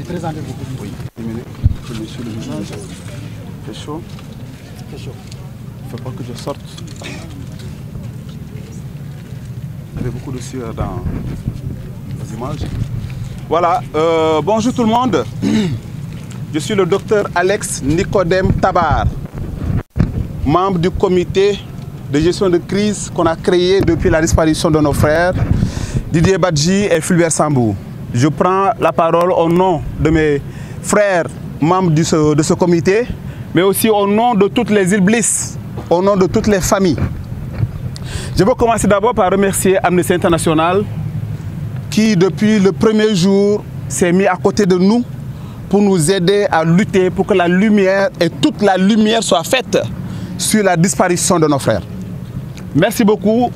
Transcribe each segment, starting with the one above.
Présentez-vous. Oui, je me suis le visage. C'est chaud. C'est chaud. Il ne faut pas que je sorte. Il y avait beaucoup de sueur dans les images. Voilà, bonjour tout le monde. Je suis le docteur Alex Nicodème Tabar, membre du comité de gestion de crise qu'on a créé depuis la disparition de nos frères Didier Badji et Fulbert Sambou. Je prends la parole au nom de mes frères membres de ce comité, mais aussi au nom de toutes les îles Bliss, au nom de toutes les familles. Je veux commencer d'abord par remercier Amnesty International qui, depuis le premier jour, s'est mis à côté de nous pour nous aider à lutter pour que la lumière et toute la lumière soit faite sur la disparition de nos frères. Merci beaucoup,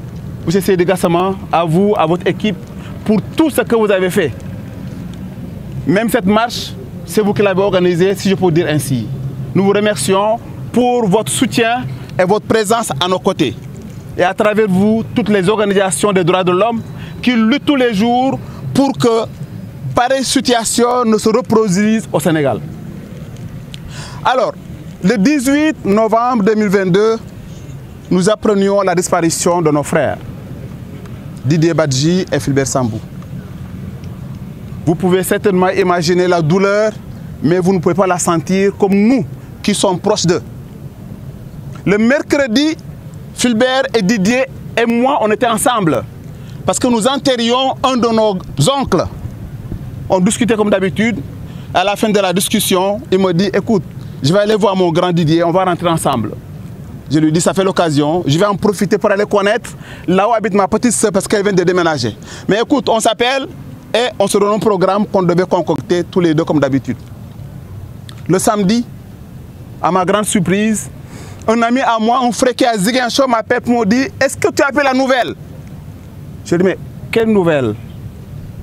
M. Seydi Gassama, à vous, à votre équipe, pour tout ce que vous avez fait. Même cette marche, c'est vous qui l'avez organisée, si je peux dire ainsi. Nous vous remercions pour votre soutien et votre présence à nos côtés. Et à travers vous, toutes les organisations des droits de l'homme qui luttent tous les jours pour que pareille situation ne se reproduise au Sénégal. Alors, le 18 novembre 2022, nous apprenions la disparition de nos frères, Didier Badji et Fulbert Sambou. Vous pouvez certainement imaginer la douleur, mais vous ne pouvez pas la sentir comme nous qui sommes proches d'eux. Le mercredi, Fulbert et Didier et moi, on était ensemble parce que nous enterrions un de nos oncles. On discutait comme d'habitude. À la fin de la discussion, il me dit, écoute, je vais aller voir mon grand Didier, on va rentrer ensemble. Je lui dis, ça fait l'occasion, je vais en profiter pour aller connaître là où habite ma petite soeur parce qu'elle vient de déménager. Mais écoute, on s'appelle et on se donne un programme qu'on devait concocter tous les deux comme d'habitude. Le samedi, à ma grande surprise, un ami à moi, un frère qui est à Ziguinchor, m'appelle pour me dire, est-ce que tu as appris la nouvelle? Je lui dis, mais quelle nouvelle?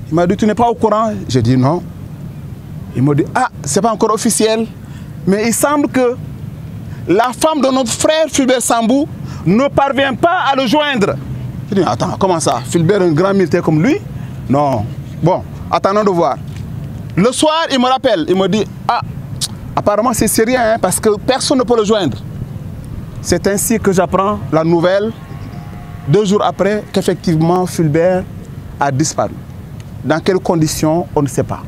Il m'a dit, tu n'es pas au courant? J'ai dit non. Il m'a dit, ah, c'est pas encore officiel, mais il semble que la femme de notre frère Fulbert Sambou ne parvient pas à le joindre. Je dis, attends, comment ça? Fulbert est un grand militaire comme lui? Non. Bon, attendons de voir. Le soir, il me rappelle, il me dit, ah, apparemment c'est sérieux, hein, parce que personne ne peut le joindre. C'est ainsi que j'apprends la nouvelle, 2 jours après, qu'effectivement Fulbert a disparu. Dans quelles conditions, on ne sait pas.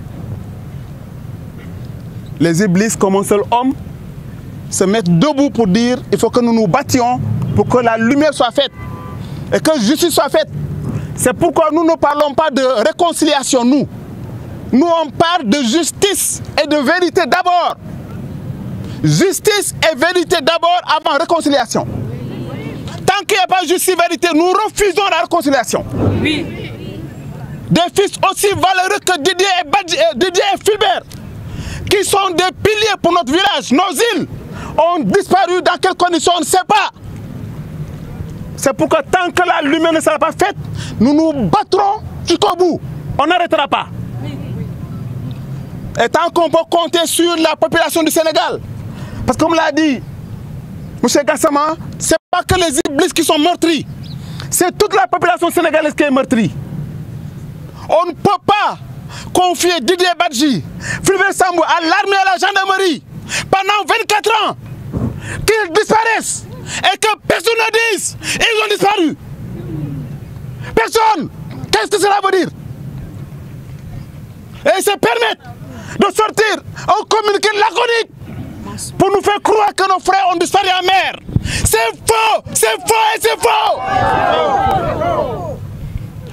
Les Iblis, comme un seul homme, se mettent debout pour dire il faut que nous nous battions pour que la lumière soit faite et que justice soit faite. C'est pourquoi nous ne parlons pas de réconciliation, nous. Nous, on parle de justice et de vérité d'abord. Justice et vérité d'abord avant réconciliation. Tant qu'il n'y a pas justice et vérité, nous refusons la réconciliation. Oui. Des fils aussi valeureux que Didier et Fulbert, qui sont des piliers pour notre village, nos îles, ont disparu. Dans quelles conditions, on ne sait pas. C'est pourquoi tant que la lumière ne sera pas faite, nous nous battrons jusqu'au bout. On n'arrêtera pas. Et tant qu'on peut compter sur la population du Sénégal, parce que comme l'a dit M. Gassama, ce n'est pas que les Iblis qui sont meurtris, c'est toute la population sénégalaise qui est meurtrie. On ne peut pas confier Didier Badji, Fulbert Sambou à l'armée et à la gendarmerie pendant 24 ans, qu'ils disparaissent et que personne ne dise ils ont disparu. Personne. Qu'est-ce que cela veut dire? Et se permettre de sortir un communiqué laconique pour nous faire croire que nos frères ont disparu en mer. C'est faux, c'est faux et c'est faux.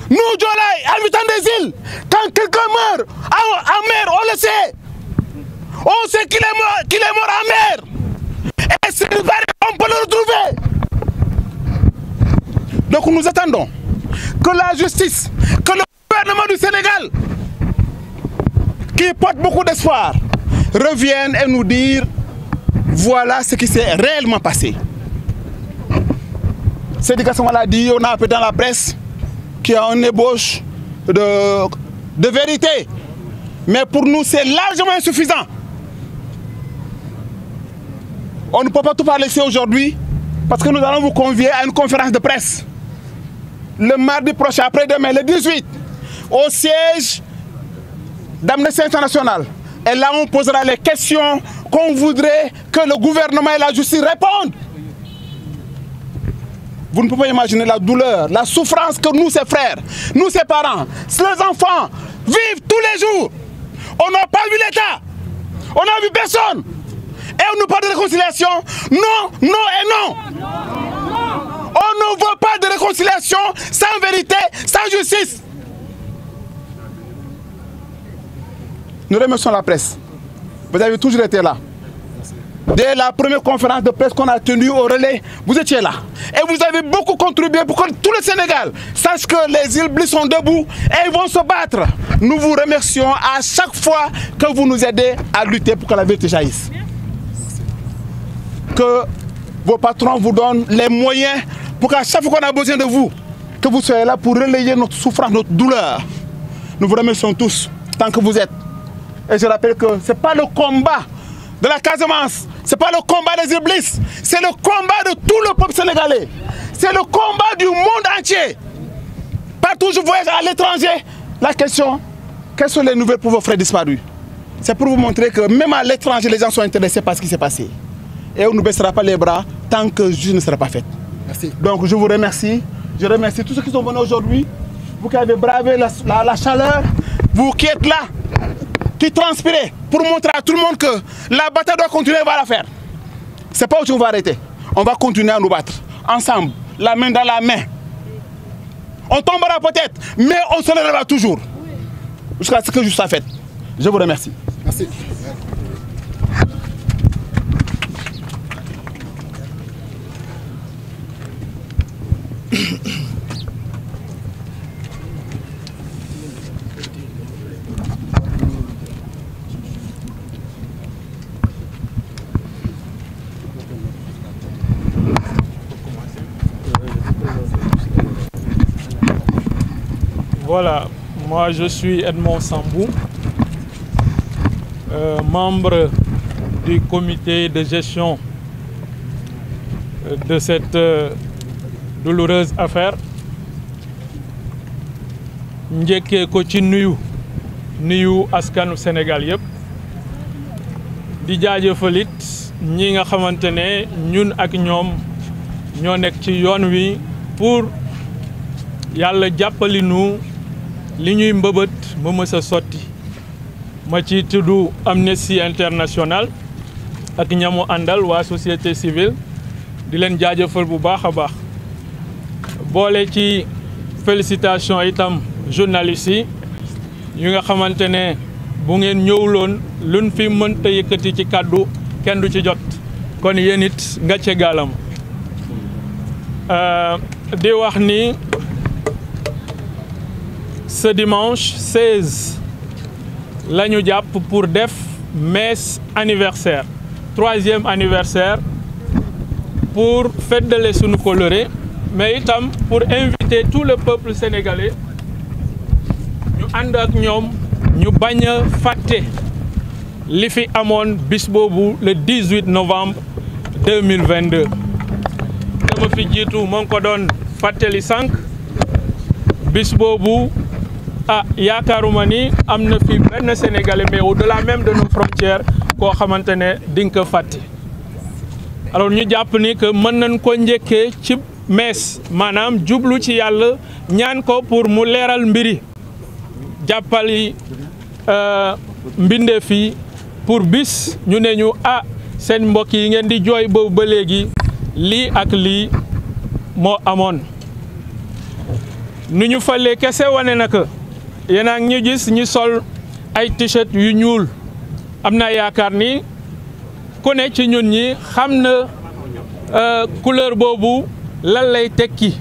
Nous, Djolay, habitants des îles, quand quelqu'un meurt en mer, on le sait. On sait qu'il est mort en mer. Et s'il paraît, on peut le retrouver. Donc nous attendons que la justice, que le gouvernement du Sénégal, qui porte beaucoup d'espoir, revienne et nous dire voilà ce qui s'est réellement passé. Seydi Gassama l'a dit, on a appris dans la presse qu'il y a une ébauche de vérité. Mais pour nous, c'est largement insuffisant. On ne peut pas tout parler ici aujourd'hui parce que nous allons vous convier à une conférence de presse le mardi prochain, après-demain, le 18, au siège d'Amnesty International. Et là, on posera les questions qu'on voudrait que le gouvernement et la justice répondent. Vous ne pouvez pas imaginer la douleur, la souffrance que nous, ses frères, nous, ses parents, les enfants, vivent tous les jours. On n'a pas vu l'État. On n'a vu personne. Et on nous parle de réconciliation. Non, non et non. On ne veut pas de réconciliation sans vérité, sans justice. Nous remercions la presse. Vous avez toujours été là. Dès la première conférence de presse qu'on a tenue au relais, vous étiez là. Et vous avez beaucoup contribué pour que tout le Sénégal sache que les îles Bliss sont debout et ils vont se battre. Nous vous remercions à chaque fois que vous nous aidez à lutter pour que la vérité jaillisse. Que vos patrons vous donnent les moyens pour qu'à chaque fois qu'on a besoin de vous, que vous soyez là pour relayer notre souffrance, notre douleur. Nous vous remercions tous tant que vous êtes. Et je rappelle que ce n'est pas le combat de la Casamance, ce n'est pas le combat des îles Bliss, c'est le combat de tout le peuple sénégalais. C'est le combat du monde entier. Partout où je voyage à l'étranger, la question, quelles sont les nouvelles pour vos frères disparus? C'est pour vous montrer que même à l'étranger, les gens sont intéressés par ce qui s'est passé. Et on ne baissera pas les bras tant que justice ne sera pas faite. Merci. Donc je vous remercie. Je remercie tous ceux qui sont venus aujourd'hui, vous qui avez bravé la chaleur, vous qui êtes là, qui transpirez, pour montrer à tout le monde que la bataille doit continuer, on va la faire. Ce n'est pas où on va arrêter. On va continuer à nous battre, ensemble, la main dans la main. On tombera peut-être, mais on se lèvera toujours. Jusqu'à ce que justice soit faite. Je vous remercie. Merci. Voilà, moi je suis Edmond Sambou, membre du comité de gestion de cette douloureuse affaire. njëkkee ko ci nuyu askanu Sénégal yëpp di jaajëfal it ñi nga xamante ne ñun ak ñoom ñoo nekk ci yoon wi pour yàlla jàppali nu li ñuy mbëbët mu mës a sotti ma ci tuddu Amnesty International ak ñamu àndal waa société civile di leen jaajëfal bu baax a baax boole ci félicitation itam journalistes yi nga xamante ne bu ngeen ñëwuloon luñ fi mënta yëkkati ci kàddu kenn du ci jot kon yéen it nga ce gaalam di wax ni ce dimanche 16 la ñu jàpp pour def messe anniversaire 3e anniversaire pour feddale sunu coloré mais itam pour inviter tout le peuple sénégalais ñu ànd ak ñoom ñu bañ a fàtte li fi amoon bis boobu le 18 novembre 2022 dama fi jiitu moo ngi ko doon fàttali sànq bis boobu yaakaaruma ni am na fi benn sénégalais mais au-delà même de nos frontières koo xamante ne di nga ko fàtte alors ñu jàpp ni que mën nañ ko njëkkee ci mees maanaam jublu ci yàlla ñaan ko pour mu leeral mbiri jàppali mbindee fii pour bis ñu ne ñu seen mbokk yi ngeen di jooy boobu ba léegi lii ak lii moo amoon nu ñu falee kese wane na que yéen a ngi ñu gis ñu sol ay t-shirt yu ñuul am na yaakaar ni ku ne ci ñun ñi xam na couleur boobu lan lay tekki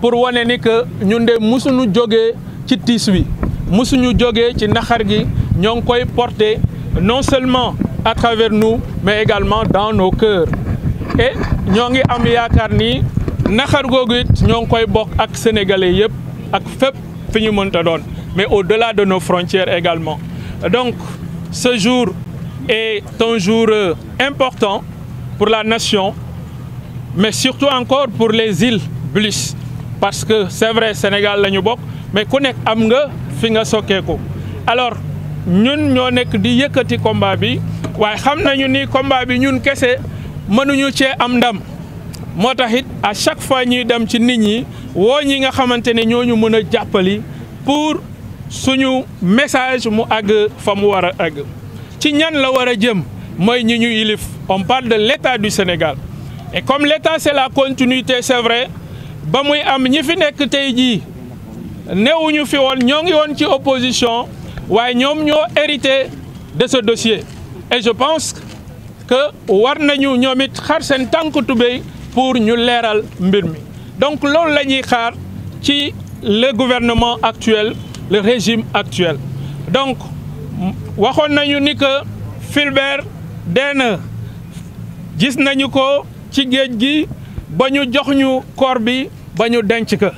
pour wane ni que ñun de musuñu jógee ci tiis wi musuñu jógee ci naxar gi ñoo ngi koy porter non seulement à travers nous mais également dans nos cœurs et ñoo ngi am yaakaar ni naxar googu it ñoo ngi koy bokk ak sénégalais yëpp ak fépp fi ñu mënta doon mais au-delà de nos frontières également. Donc ce jour est un jour important pour la nation mais surtout encore pour les îles Bliss parce que c'est vrai Sénégal la ñu bokk mais ku nekk am nga fi nga sokkeeku alors ñun ñoo nekk di yëkkati combat bi waaye xam nañu ni combat bi ñun kese mënuñu cee am ndam moo tax it à chaque fois ñuy dem ci nit ñi woo ñi nga xamante ne ñooñu mën a jàppali pour suñu message mu àgg fa mu war a àgg ci ñan la war a jëm mooy ñi ñu yilif. On parle de l'État du Sénégal et comme l'État c'est la continuité c'est vrai ba muy am ñi fi nekk tey jii newuñu fi woon ñoo ngi woon ci opposition waaye ñoom ñoo hérité de ce dossier et je pense que war nañu ñoom it xar seen tànk tubéy pour ñu leeral mbir mi donc loolu la ñuy xaar ci le gouvernement actuel le régime actuel donc waxoon nañu ni que Fulbert dee na gis nañu ko ci géej gi ba ñu jox ñu corps bi ba ñu denc ko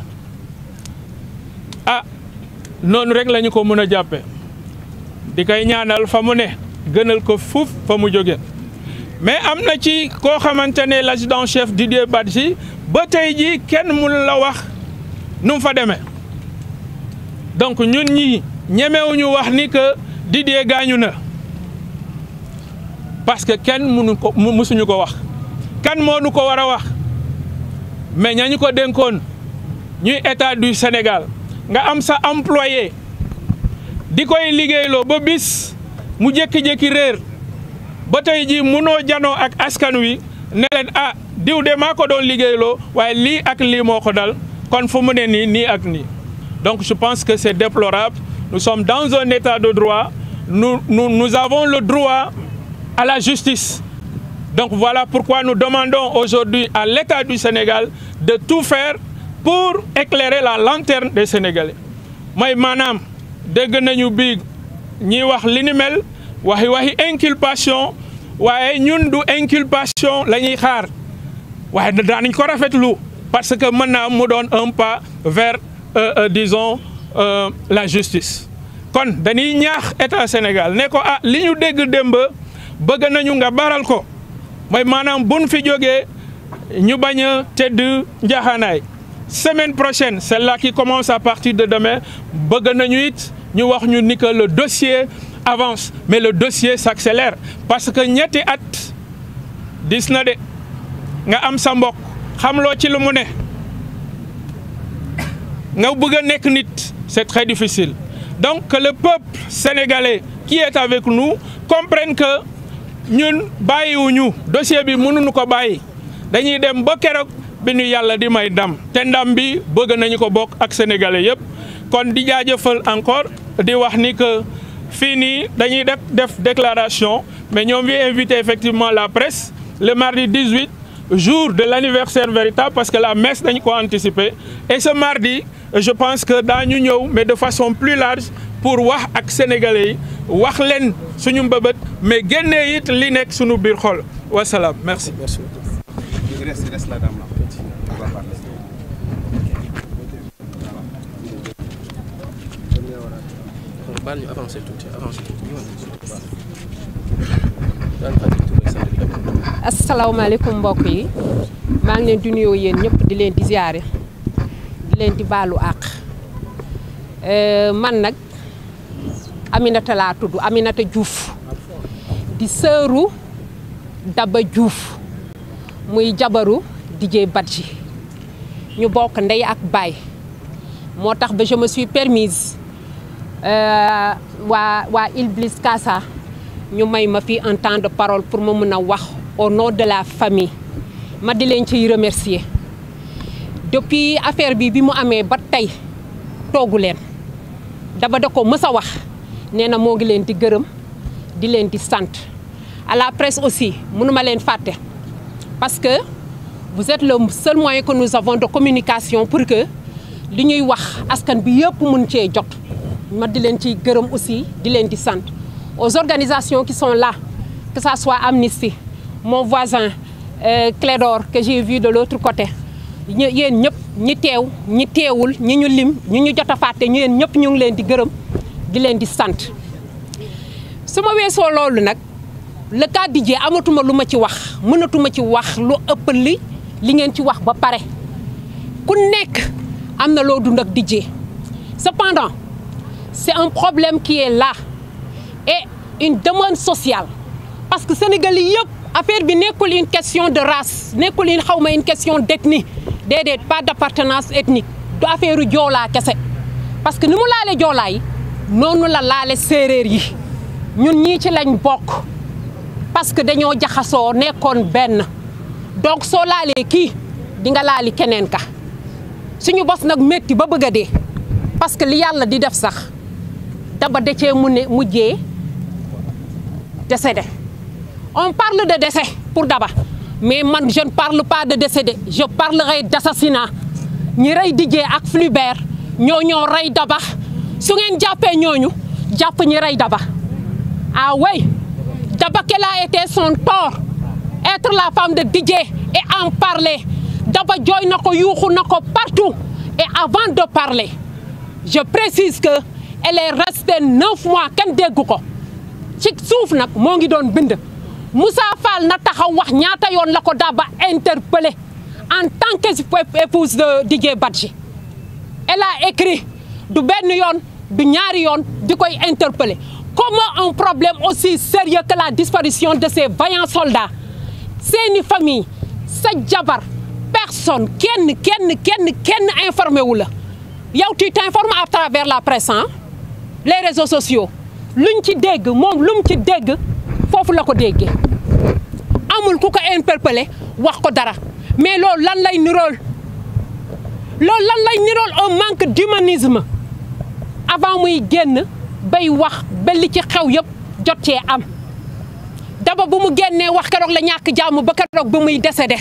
ah noonu rek lañu ko mën a jàppe di koy ñaanal fa mu ne gënal ko fuuf fa mu jóge mais am na ci koo xamante ne l'adjudant chef Didier Badji ba tey ji kenn mënu la wax nu mu fa demee donc ñun ñi ñemewuñu wax ni que Didier gaañu na parce que kenn mësuñu ko wax kan moo nu ko war a wax mais ñañu ko dénkoon ñuy état du Sénégal nga am sa employé di koy liggéeyloo ba bis mu jékki-jékki réer ba tey ji munoo janoo ak askan wi ne leen ah diw de maa ko doon liggéeyloo waaye lii ak lii moo ko dal kon fu mu ne nii ak nii donc je pense que c'est déplorable nous sommes dans un état de droit nous avons le droit à la justice. Donc voilà pourquoi nous demandons aujourd'hui à l'État du Sénégal de tout faire pour éclairer la lanterne des Sénégalais. mooy maanaam dégg nañu bi ñiy wax li ni mel waxi inculpation waaye ñun du inculpation la ñuy xaar waaye daanañ ko rafetlu parce que mën naa mu doon un pas vers disons la justice. kon dañuy ñaax État Sénégal ne ko ah li ñu dégg démb bëgg nañu nga baral ko mooy maanaam buñ fi jógee ñu bañ a tëdd njaxaanaay semaine prochaine celle-là qui commence à partir de demain bëgg nañu it ñu wax ñu ni que le dossier avance mais le dossier s'accélère parce que ñetti at dis na de nga am sa mbokk xamloo ci lu mu ne nga bëgg a nekk nit c'est très difficile donc que le peuple sénégalais qui est avec nous comprenne que ñun bàyyiwuñu dossier bi mënuñu ko bàyyi dañuy dem ba keroog bi ñu yàlla di may ndam te ndam bi bëgg nañu ko bokk ak sénégalais yëpp kon di jaajëfal encore di wax ni que fii nii dañuy def déclaration mais ñoom vi invité effectivement la presse le mardi 18 jour de l'anniversaire véritable parce que la messe dañu ko anticiper et ce mardi je pense que daañu ñëw mais de façon plus large pour wax ak sénégalais yi wax leen suñu mbëbët mais génnee it li nekk suñu biir xol wasalaam merci. asalaamaaleykum mbokk yi maa ngi leen di nuyoo yéen ñëpp di leen di ziare di leen di baalu àq man nag Aminata laa tudd Aminata Diouf di sëru Daba Diouf muy jabaru Didier Badji ñu bokk ndey ak baay moo tax ba je me suis permise waa Iblis Casa ñu may ma fi un temps de parole pour ma mën a wax au nom de la famille ma di leen ciy remercier depuis affaire bi mu amee ba tey toogu leen Daba da ko mës a wax nee na moo ngi leen di gërëm di leen di sant à la presse aussi mënuma leen fàtte parce que vous êtes le seul moyen que nous avons de communication pour que li ñuy wax askan bi yëpp mën cee jot ma di leen ciy gërëm aussi di leen di sant aux organisations qui sont là que ça soit Amnesty mon voisin Clédor que j'ai vu de l'autre côté yéen ñëpp ñi teew ñi teewul ñi ñu lim ñi ñu jot a fàtte ñu yéen ñëpp ñu ngi leen di gërëm di leen di sant su ma weesoo loolu nag le cas Didier amatuma lu ma ci wax mënatuma ci wax lu ëpp li ngeen ci wax ba pare ku nekk am na loo dund ak Didier cependant c'est un problème qui est là et une demande sociale parce que Sénégalais yëpp affaire bi nekkul une question de race nekkul une question d'ethnie déedéet pas d'appartenance ethnique du affaire joolaa kese parce que ni mu laale joolaa yi noonu la laale séeréer yi ñun ñii ci lañ bokk parce que dañoo jaxasoo nekkoon benn donc soo laalee kii di nga laali keneen ka suñu bos nag métti ba bëgg a dee parce que li yàlla di def sax Daba da cee mujjee décédé. On parle de décès pour Daba mais man je ne parle pas de décédé je parlerai d'assassinat ñi rey Didier ak Fulbert ñoo rey Daba su ngeen jàppee ñooñu jàpp ñi rey Daba ah oui Daba quel a été son tort être la femme de Didier et en parler Daba jooy na ko yuuxu na ko partout et avant de parler je précise que elle est restée 9 mois kenn déggu ko ci suuf nag moo ngi doon bind Moussa Fall na taxaw wax ñaata yoon la ko Daba interpellé en tant qu'épouse de Didier Badji elle a écrit du benn yoon du ñaari yoon di koy interpellé comment un problème aussi sérieux que la disparition de ces vaillants soldats seeni famille sa jabar personne kenn informé wu la yow tu t'informes à travers la presse les réseaux sociaux luñ ci dégg moom lu mu ci dégg foofu la ko déggee amul ku ko interpellé wax ko dara mais loolu lan lay nirool un manque d'humanisme avant muy génn bay wax ba li ci xew yëpp jot cee am Daba bu mu génnee wax keroog la ñàkk jàmm ba keroog ba muy décédé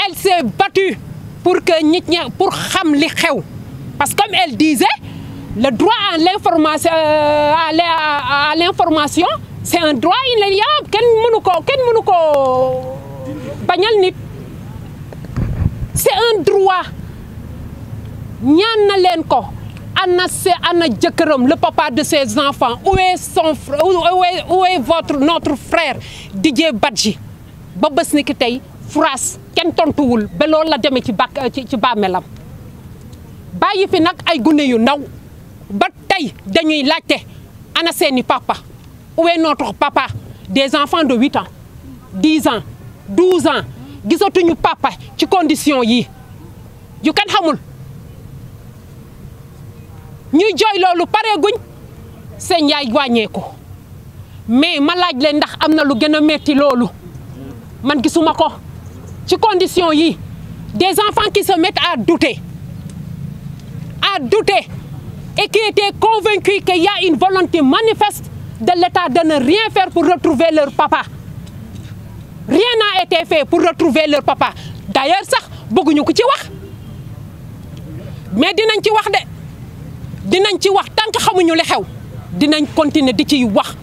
elle s'est battue pour que nit ñi pour xam li xew parce que comme elle disait le droit à l'information c'est un droit inaliénable kenn mënu ko bañal nit c'est un droit ñaan na leen ko ana jëkkëram le papa de ses enfants où est son frère où est notre frère Didier Badji ba bés ni ki tey France kenn tontuwul ba loolu la demee ci bàmmeelam bàyyi fi nag ay gune yu ndaw ba tey dañuy laajte ana seeni papa où est notre papa des enfants de 8 ans 10 ans 12 ans gisatuñu papa ci condition yi yu kenn xamul ñuy jooy loolu pareeguñ seen yaay wàññeeku mais ma laaj leen ndax am na lu gën a metti loolu man gisuma ko ci condition yi des enfants qui se mettent à douter et qui étaient convaincus qu'il y a une volonté manifeste de l'État de ne rien faire pour retrouver leur papa. Rien n'a été fait pour retrouver leur papa. D'ailleurs sax bëgguñu ko ci wax mais dinañ ci wax tant que xamuñu li xew dinañ continuer di ci wax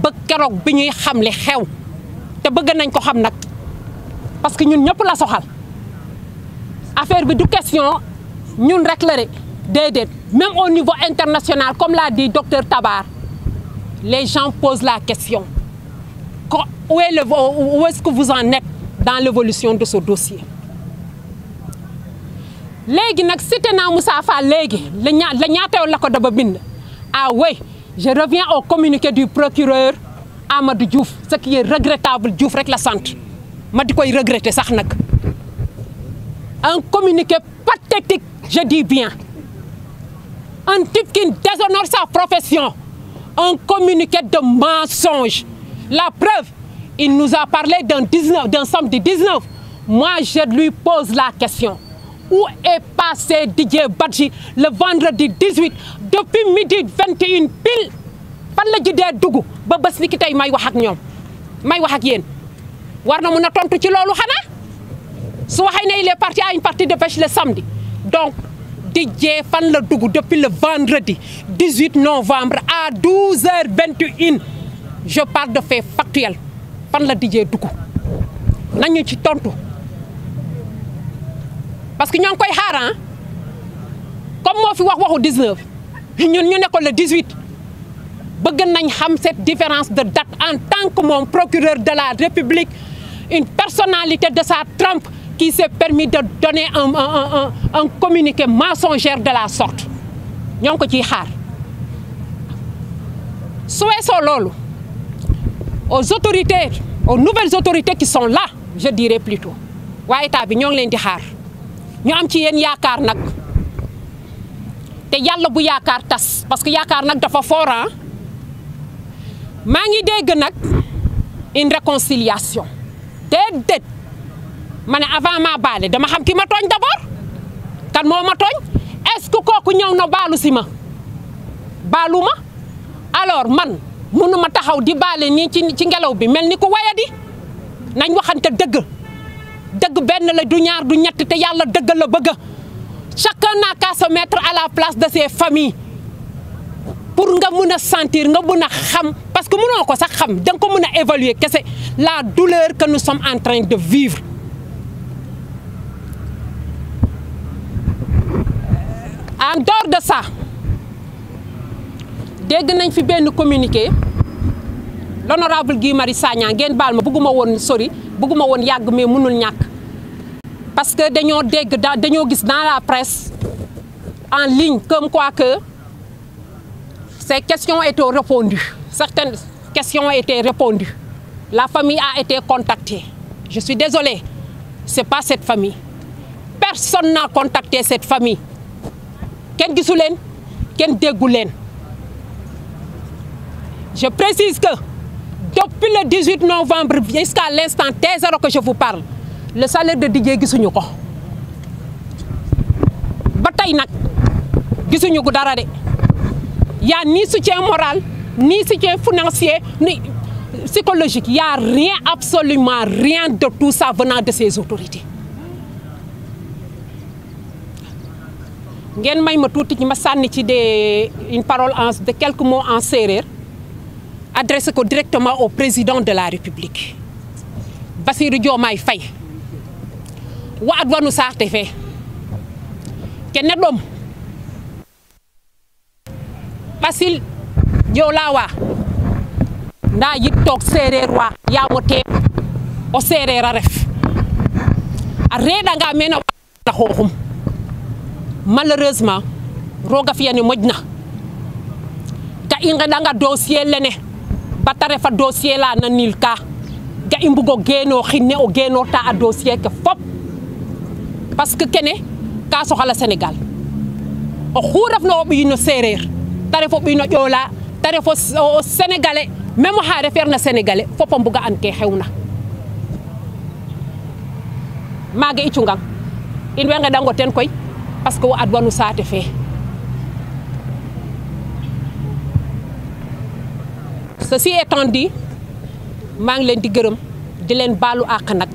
ba keroog bi ñuy xam li xew te bëgg nañ ko xam nag parce que ñun ñëpp la soxal affaire bi du question ñun rek la rek déedéet même au niveau international comme l'a dit docteur Tabar les gens posent la question où est-ce que vous en êtes dans l'évolution de ce dossier léegi nag cité naa Moussa Fall léegi la ñaateew la ko Daba bind ah oui je reviens au communiqué du procureur Amadou Diouf ce qui est regrettable Diouf rek la sant ma di koy regretter sax nag un communiqué pathétique je dis bien un type qui déshonore sa profession un communiqué de mensonge la preuve il nous a parlé d'un samedi 19 moi je lui pose la question où est passé Didier Badji le vendredi 18 depuis midi 21 pile fan la jidee dugg ba bés ni ki tey may wax ak ñoom may wax ak yéen war na mën a tontu ci loolu xanaa su waxee ne il est parti à une partie de pêche le samedi donc Didier fan la dugg depuis le vendredi 18 novembre à 12h21 je parle de faits factuels fan la Didier dugg nañu ci tontu parce que ñoo ngi koy xaar comme moo fi waxu 19 ñun ñu ne ko le 18 bëgg nañ xam cette différence de date en tant que moom procureur de la République une personnalité de sa trempe qui s'est permis de donner un communiqué mensongère de la sorte ñoo ngi ko ciy xaar su weesoo loolu aux autorités, aux nouvelles autorités qui sont là, je dirais plutôt waa état bi ñoo ngi leen di xaar ñu am ci yéen yaakaar nag te yàlla bu yaakaar tas parce que yaakaar nag dafa fort. maa ngi dégg nag une réconciliation déedéet ma ne avant ma baale dama xam ki ma tooñ d'abord kan moo ma tooñ est-ce que kooku ñëw na baalu si ma baalu ma alors man mënuma taxaw di baale nii ci ngelaw bi mel ni ku wayadi nañ waxante dëgg benn la du ñaar du ñett te yàlla dëgg la bëgg chacun n'a qu'à se mettre à la place de ses familles pour nga mën a sentir nga mën a xam parce que mënoo ko sax xam da nga ko mën a évaluer kese la douleur que nous sommes en train de vivre. En dehors de ça dégg nañ fi benn communiqué l'honorable Guy Marius Sagna ngeen baal ma bëgguma woon sori bëgguma woon yàgg mais mënul ñàkk parce que dañoo dégg dañoo gis dans la presse en ligne comme quoi que ces questions ont été répondues. Certaines questions ont été répondues. La famille a été contactée. Je suis désolée, ce n'est pas cette famille. Personne n'a contacté cette famille. Ken gisu leen, ken déggu leen. Je précise que depuis le 18 novembre jusqu'à l'instant T0 que je vous parle, le salaire de Didier gisuñu ko. Ba tey nag gisuñu ko dara de. Il n'y a ni soutien moral, ni soutien financier, ni psychologique. Il n'y a rien, absolument rien de tout ça venant de ces autorités. Ngeen may ma tuuti ci ma sànni ci une parole de quelques mots en séeréer adressé ko directement au président de la République Bassirou Diomaye Faye wa adwanu saate fe kene ɗom ɓasil jolawa nda yit toog séeréer wa yaamo te o séeréer a ref a reɗanga meen a wa xooxum malheureusement roga fiyane moƴna ga i ngeɗanga dossier lene bata refa dossier la na nil ka ga i mbugo geeno xinne o geenota a dossier ke fop parce que kene ka soxala Sénégal oxu refna o ɓiy no séeréer ta ref o ɓiy no ƴoola ta ref o sénégalais même oxa refeerna sénégalais fop a mbuga an ke xewna maaga i cungang in way ngeɗango ten koy parce que wo adwanu saate fe ceci étant dit maa ngi leen di gërëm di leen baalu àq nag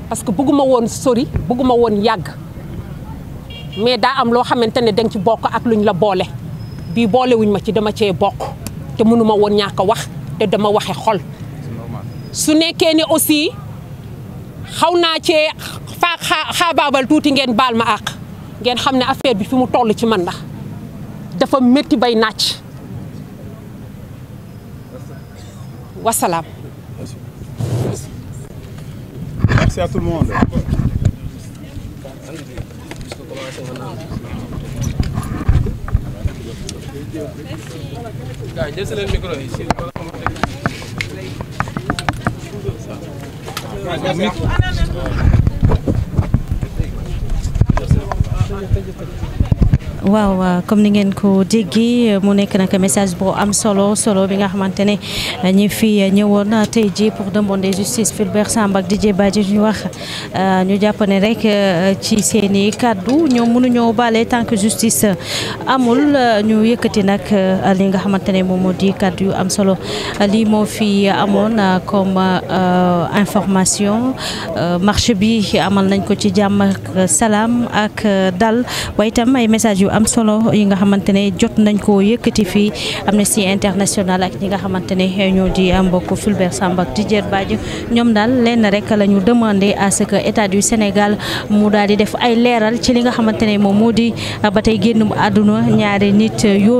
parce que bëgguma woon sori bëgguma woon yàgg mais daa am loo xamante ne danga ci bokk ak luñ la boole bii boole wuñ ma ci dama cee bokk te mënuma woon ñàkk a wax te dama waxe xol su nekkee ne aussi xaw naa cee xaabaabal tuuti ngeen baal ma àq ngeen xam ne affaire bi fi mu toll ci man la dafa métti bay nàcc wasalaam. Merci à tout le monde. waaw comme ni ngeen ko déggee mu nekk nag message bu am solo bi nga xamante ne ñi fi ñëwoon tey ji pour demander justice Fulbert Sambou ak Didier Badji ñu wax ñu jàpp ne rek ci seeni kàddu ñoom mënuñoo bale tant que justice amul ñu yëkkati nag li nga xamante ne moom moo di kàddu yu am solo lii moo fi amoon comme information marche bi amal nañ ko ci jàmm ak salaam ak dal waaye itam ay message yu am solo yi nga xamante ne jot nañ ko yëkkati fii Amnesty International ak ñi nga xamante ne ñoo di mbokk Fulbert Sambou ak Didier Badji ñoom daal lenn rek la ñu demandé à ce que état du Sénégal mu daal di def ay leeral ci li nga xamante ne moom moo di ba tey génn àdduna ñaari nit yooyu